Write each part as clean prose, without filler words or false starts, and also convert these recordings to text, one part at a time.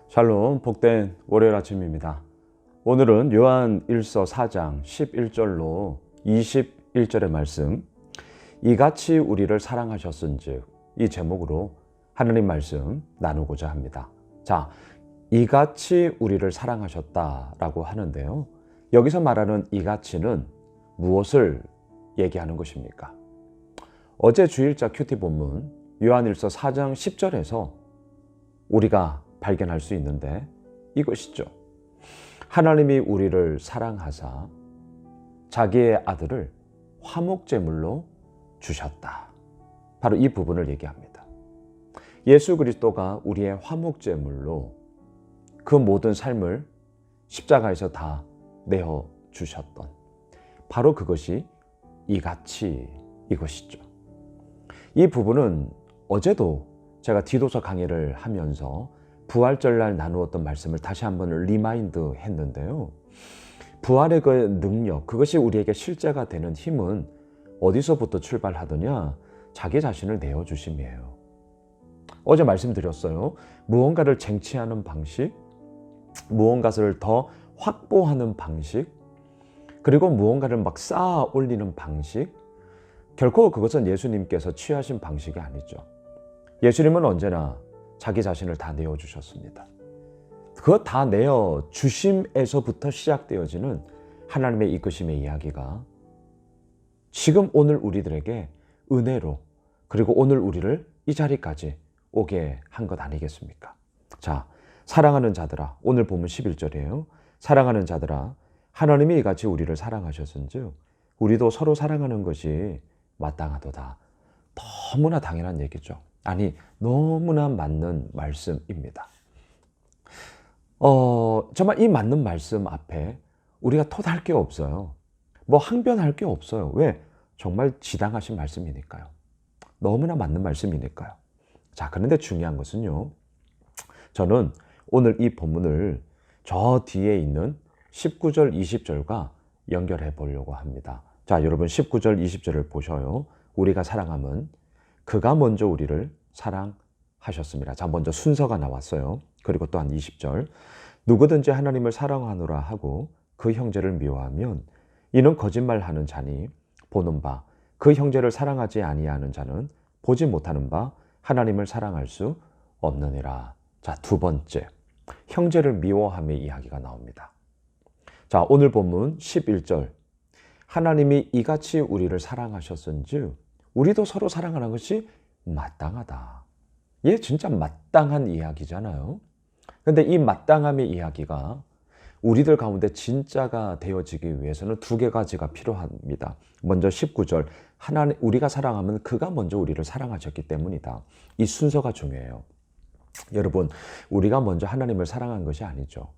샬롬, 복된 월요일 아침입니다. 오늘은 요한 1서 4장 11절로 21절의 말씀, 이같이 우리를 사랑하셨은즉, 이 제목으로 하나님 말씀 나누고자 합니다. 자, 이같이 우리를 사랑하셨다라고 하는데요. 여기서 말하는 이같이는 무엇을 얘기하는 것입니까? 어제 주일자 큐티 본문 요한 1서 4장 10절에서 우리가 발견할 수 있는데 이것이죠. 하나님이 우리를 사랑하사 자기의 아들을 화목제물로 주셨다. 바로 이 부분을 얘기합니다. 예수 그리스도가 우리의 화목제물로 그 모든 삶을 십자가에서 다 내어 주셨던 바로 그것이 이같이 이것이죠. 이 부분은 어제도 제가 디도서 강의를 하면서 부활절날 나누었던 말씀을 다시 한번 리마인드 했는데요. 부활의 그 능력, 그것이 우리에게 실제가 되는 힘은 어디서부터 출발하더냐? 자기 자신을 내어주심이에요. 어제 말씀드렸어요. 무언가를 쟁취하는 방식, 무언가를 더 확보하는 방식, 그리고 무언가를 막 쌓아 올리는 방식, 결코 그것은 예수님께서 취하신 방식이 아니죠. 예수님은 언제나 자기 자신을 다 내어주셨습니다. 그것 다 내어주심에서부터 시작되어지는 하나님의 이끄심의 이야기가 지금 오늘 우리들에게 은혜로, 그리고 오늘 우리를 이 자리까지 오게 한 것 아니겠습니까? 자, 사랑하는 자들아, 오늘 본문 11절이에요. 사랑하는 자들아, 하나님이 이같이 우리를 사랑하셨은즉 우리도 서로 사랑하는 것이 마땅하도다. 너무나 당연한 얘기죠. 아니, 너무나 맞는 말씀입니다. 정말 이 맞는 말씀 앞에 우리가 토할 게 없어요. 뭐 항변할 게 없어요. 왜? 정말 지당하신 말씀이니까요. 너무나 맞는 말씀이니까요. 자, 그런데 중요한 것은요. 저는 오늘 이 본문을 저 뒤에 있는 19절, 20절과 연결해 보려고 합니다. 자, 여러분 19절, 20절을 보셔요. 우리가 사랑함은 그가 먼저 우리를 사랑하셨습니다. 자, 먼저 순서가 나왔어요. 그리고 또한 20절. 누구든지 하나님을 사랑하노라 하고 그 형제를 미워하면 이는 거짓말하는 자니 보는 바 그 형제를 사랑하지 아니하는 자는 보지 못하는 바 하나님을 사랑할 수 없느니라. 자, 두 번째. 형제를 미워함의 이야기가 나옵니다. 자, 오늘 본문 11절. 하나님이 이같이 우리를 사랑하셨은즉 우리도 서로 사랑하는 것이 마땅하다. 예, 진짜 마땅한 이야기잖아요. 근데 이 마땅함의 이야기가 우리들 가운데 진짜가 되어지기 위해서는 두 가지가 필요합니다. 먼저 19절, 하나님, 우리가 사랑하면 그가 먼저 우리를 사랑하셨기 때문이다. 이 순서가 중요해요. 여러분, 우리가 먼저 하나님을 사랑한 것이 아니죠.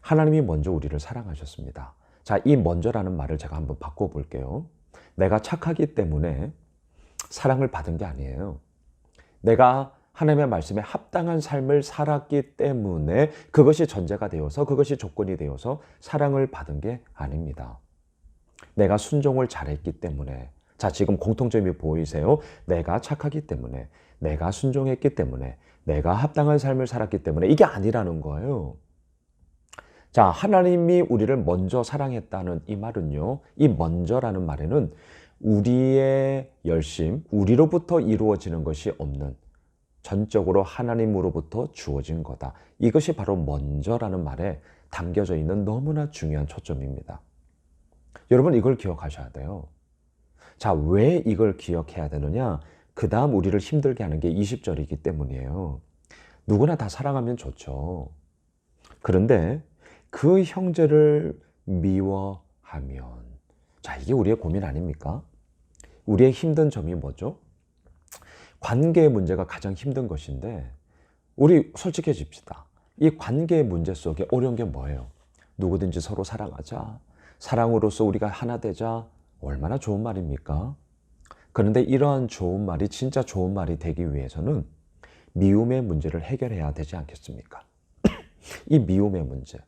하나님이 먼저 우리를 사랑하셨습니다. 자, 이 먼저라는 말을 제가 한번 바꿔볼게요. 내가 착하기 때문에 사랑을 받은 게 아니에요. 내가 하나님의 말씀에 합당한 삶을 살았기 때문에 그것이 전제가 되어서, 그것이 조건이 되어서 사랑을 받은 게 아닙니다. 내가 순종을 잘했기 때문에, 자, 지금 공통점이 보이세요? 내가 착하기 때문에, 내가 순종했기 때문에, 내가 합당한 삶을 살았기 때문에, 이게 아니라는 거예요. 자, 하나님이 우리를 먼저 사랑했다는 이 말은요, 이 먼저라는 말에는 우리의 열심, 우리로부터 이루어지는 것이 없는 전적으로 하나님으로부터 주어진 거다. 이것이 바로 먼저라는 말에 담겨져 있는 너무나 중요한 초점입니다. 여러분, 이걸 기억하셔야 돼요. 자, 왜 이걸 기억해야 되느냐? 그 다음 우리를 힘들게 하는 게 20절이기 때문이에요. 누구나 다 사랑하면 좋죠. 그런데 그 형제를 미워하면, 자, 이게 우리의 고민 아닙니까? 우리의 힘든 점이 뭐죠? 관계의 문제가 가장 힘든 것인데, 우리 솔직해집시다. 이 관계의 문제 속에 어려운 게 뭐예요? 누구든지 서로 사랑하자. 사랑으로서 우리가 하나 되자. 얼마나 좋은 말입니까? 그런데 이러한 좋은 말이 진짜 좋은 말이 되기 위해서는 미움의 문제를 해결해야 되지 않겠습니까? 이 미움의 문제.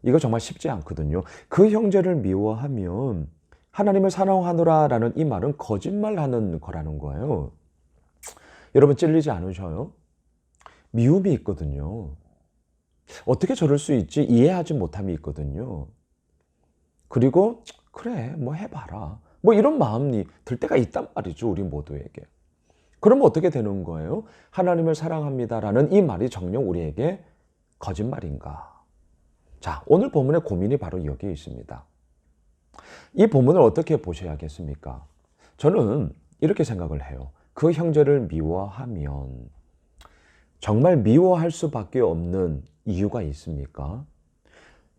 이거 정말 쉽지 않거든요. 그 형제를 미워하면 하나님을 사랑하노라라는 이 말은 거짓말하는 거라는 거예요. 여러분 찔리지 않으셔요? 미움이 있거든요. 어떻게 저럴 수 있지? 이해하지 못함이 있거든요. 그리고 그래, 뭐 해봐라. 뭐 이런 마음이 들 때가 있단 말이죠, 우리 모두에게. 그러면 어떻게 되는 거예요? 하나님을 사랑합니다라는 이 말이 정녕 우리에게 거짓말인가? 자, 오늘 본문의 고민이 바로 여기에 있습니다. 이 본문을 어떻게 보셔야겠습니까? 저는 이렇게 생각을 해요. 그 형제를 미워하면 정말 미워할 수밖에 없는 이유가 있습니까?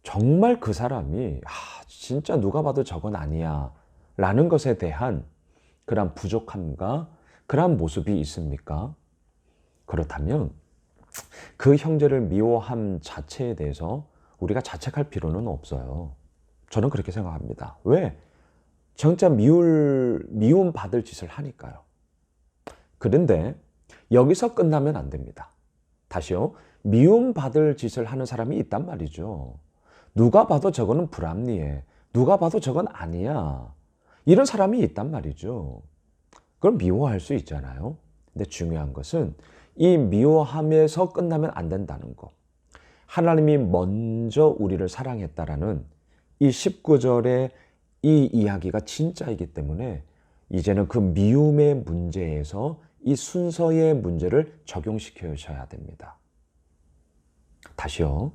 정말 그 사람이 진짜 누가 봐도 저건 아니야 라는 것에 대한 그런 부족함과 그런 모습이 있습니까? 그렇다면 그 형제를 미워함 자체에 대해서 우리가 자책할 필요는 없어요. 저는 그렇게 생각합니다. 왜? 진짜 미움 받을 짓을 하니까요. 그런데 여기서 끝나면 안 됩니다. 다시요. 미움 받을 짓을 하는 사람이 있단 말이죠. 누가 봐도 저거는 불합리해. 누가 봐도 저건 아니야. 이런 사람이 있단 말이죠. 그럼 미워할 수 있잖아요. 근데 중요한 것은 이 미워함에서 끝나면 안 된다는 거. 하나님이 먼저 우리를 사랑했다라는 이 19절의 이 이야기가 진짜이기 때문에 이제는 그 미움의 문제에서 이 순서의 문제를 적용시켜셔야 됩니다. 다시요.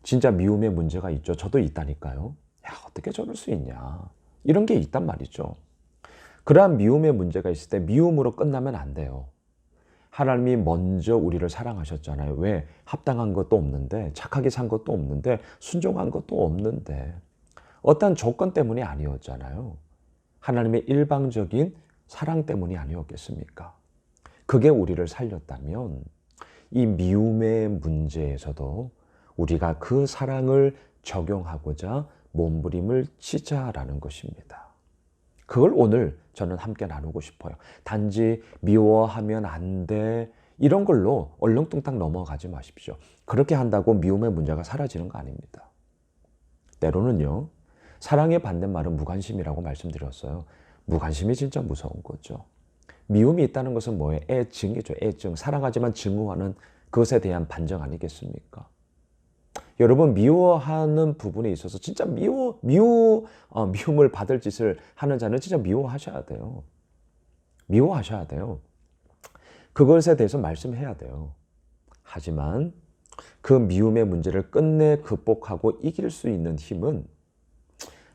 진짜 미움의 문제가 있죠. 저도 있다니까요. 야, 어떻게 저럴 수 있냐. 이런 게 있단 말이죠. 그러한 미움의 문제가 있을 때 미움으로 끝나면 안 돼요. 하나님이 먼저 우리를 사랑하셨잖아요. 왜? 합당한 것도 없는데, 착하게 산 것도 없는데, 순종한 것도 없는데, 어떤 조건 때문이 아니었잖아요. 하나님의 일방적인 사랑 때문이 아니었겠습니까? 그게 우리를 살렸다면 이 미움의 문제에서도 우리가 그 사랑을 적용하고자 몸부림을 치자라는 것입니다. 그걸 오늘 저는 함께 나누고 싶어요. 단지 미워하면 안 돼 이런 걸로 얼렁뚱땅 넘어가지 마십시오. 그렇게 한다고 미움의 문제가 사라지는 거 아닙니다. 때로는요. 사랑의 반대말은 무관심이라고 말씀드렸어요. 무관심이 진짜 무서운 거죠. 미움이 있다는 것은 뭐예요? 애증이죠. 애증. 사랑하지만 증오하는 그것에 대한 반정 아니겠습니까? 여러분 미워하는 부분에 있어서 진짜 미움을 받을 짓을 하는 자는 진짜 미워하셔야 돼요. 미워하셔야 돼요. 그것에 대해서 말씀해야 돼요. 하지만 그 미움의 문제를 끝내 극복하고 이길 수 있는 힘은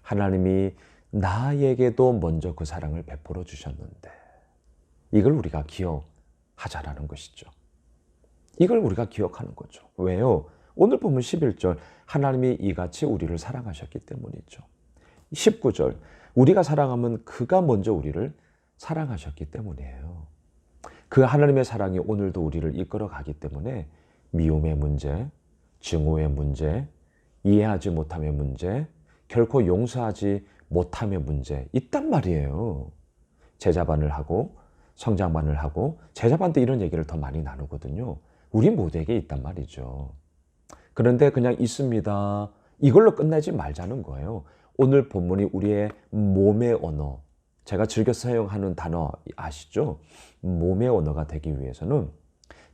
하나님이 나에게도 먼저 그 사랑을 베풀어 주셨는데 이걸 우리가 기억하자라는 것이죠. 이걸 우리가 기억하는 거죠. 왜요? 오늘 보면 11절 하나님이 이같이 우리를 사랑하셨기 때문이죠. 19절 우리가 사랑하면 그가 먼저 우리를 사랑하셨기 때문이에요. 그 하나님의 사랑이 오늘도 우리를 이끌어 가기 때문에 미움의 문제, 증오의 문제, 이해하지 못함의 문제, 결코 용서하지 못함의 문제 있단 말이에요. 제자반을 하고 성장반을 하고 제자반 때 이런 얘기를 더 많이 나누거든요. 우리 모두에게 있단 말이죠. 그런데 그냥 있습니다. 이걸로 끝내지 말자는 거예요. 오늘 본문이 우리의 몸의 언어, 제가 즐겨 사용하는 단어 아시죠? 몸의 언어가 되기 위해서는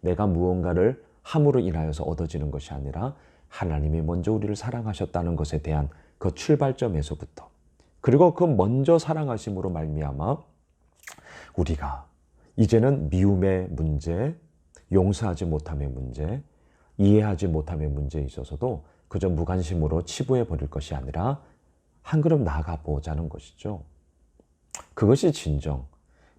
내가 무언가를 함으로 인하여서 얻어지는 것이 아니라 하나님이 먼저 우리를 사랑하셨다는 것에 대한 그 출발점에서부터 그리고 그 먼저 사랑하심으로 말미암아 우리가 이제는 미움의 문제, 용서하지 못함의 문제, 이해하지 못함의 문제에 있어서도 그저 무관심으로 치부해 버릴 것이 아니라 한 걸음 나아가 보자는 것이죠. 그것이 진정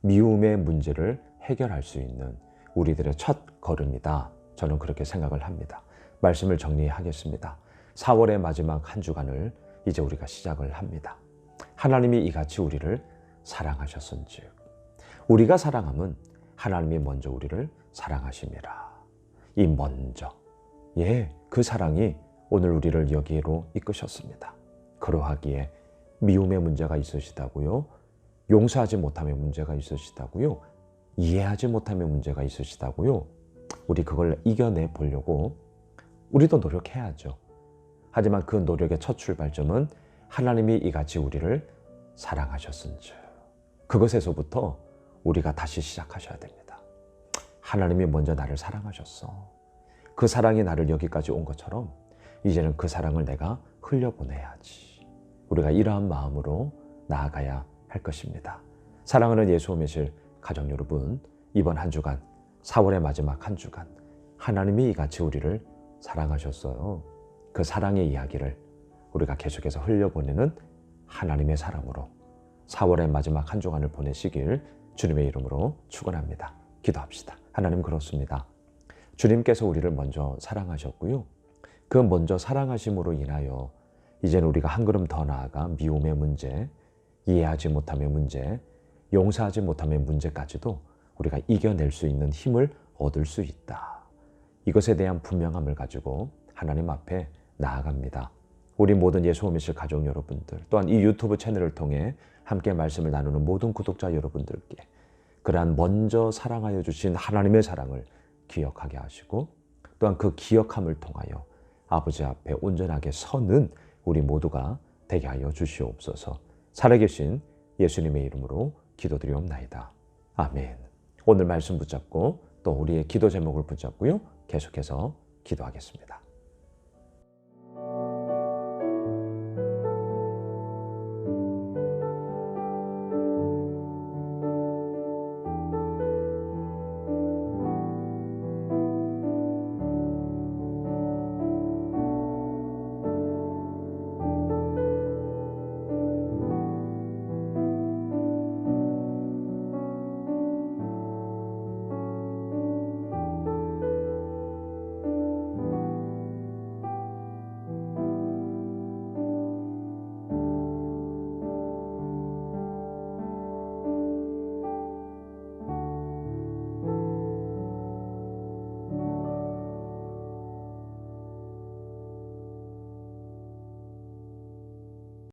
미움의 문제를 해결할 수 있는 우리들의 첫 걸음이다. 저는 그렇게 생각을 합니다. 말씀을 정리하겠습니다. 4월의 마지막 한 주간을 이제 우리가 시작을 합니다. 하나님이 이같이 우리를 사랑하셨은즉 우리가 사랑함은 하나님이 먼저 우리를 사랑하심이라. 이 먼저 그 사랑이 오늘 우리를 여기로 이끄셨습니다. 그러하기에 미움의 문제가 있으시다고요? 용서하지 못함의 문제가 있으시다고요? 이해하지 못함의 문제가 있으시다고요? 우리 그걸 이겨내 보려고 우리도 노력해야죠. 하지만 그 노력의 첫 출발점은 하나님이 이같이 우리를 사랑하셨은즉 그 사랑이 나를 여기까지 온 것처럼 이제는 그 사랑을 내가 흘려보내야지. 우리가 이러한 마음으로 나아가야 할 것입니다. 사랑하는 예수 오매실 가족 여러분, 이번 한 주간, 4월의 마지막 한 주간 하나님이 이같이 우리를 사랑하셨어요. 그 사랑의 이야기를 우리가 계속해서 흘려보내는 하나님의 사랑으로 4월의 마지막 한 주간을 보내시길 주님의 이름으로 축원합니다. 기도합시다. 하나님, 그렇습니다. 주님께서 우리를 먼저 사랑하셨고요. 그 먼저 사랑하심으로 인하여 이제는 우리가 한 걸음 더 나아가 미움의 문제, 이해하지 못함의 문제, 용서하지 못함의 문제까지도 우리가 이겨낼 수 있는 힘을 얻을 수 있다. 이것에 대한 분명함을 가지고 하나님 앞에 나아갑니다. 우리 모든 예수 오미실 가족 여러분들, 또한 이 유튜브 채널을 통해 함께 말씀을 나누는 모든 구독자 여러분들께 그러한 먼저 사랑하여 주신 하나님의 사랑을 기억하게 하시고, 또한 그 기억함을 통하여 아버지 앞에 온전하게 서는 우리 모두가 되게 하여 주시옵소서. 살아계신 예수님의 이름으로 기도드리옵나이다. 아멘. 오늘 말씀 붙잡고 또 우리의 기도 제목을 붙잡고요, 계속해서 기도하겠습니다.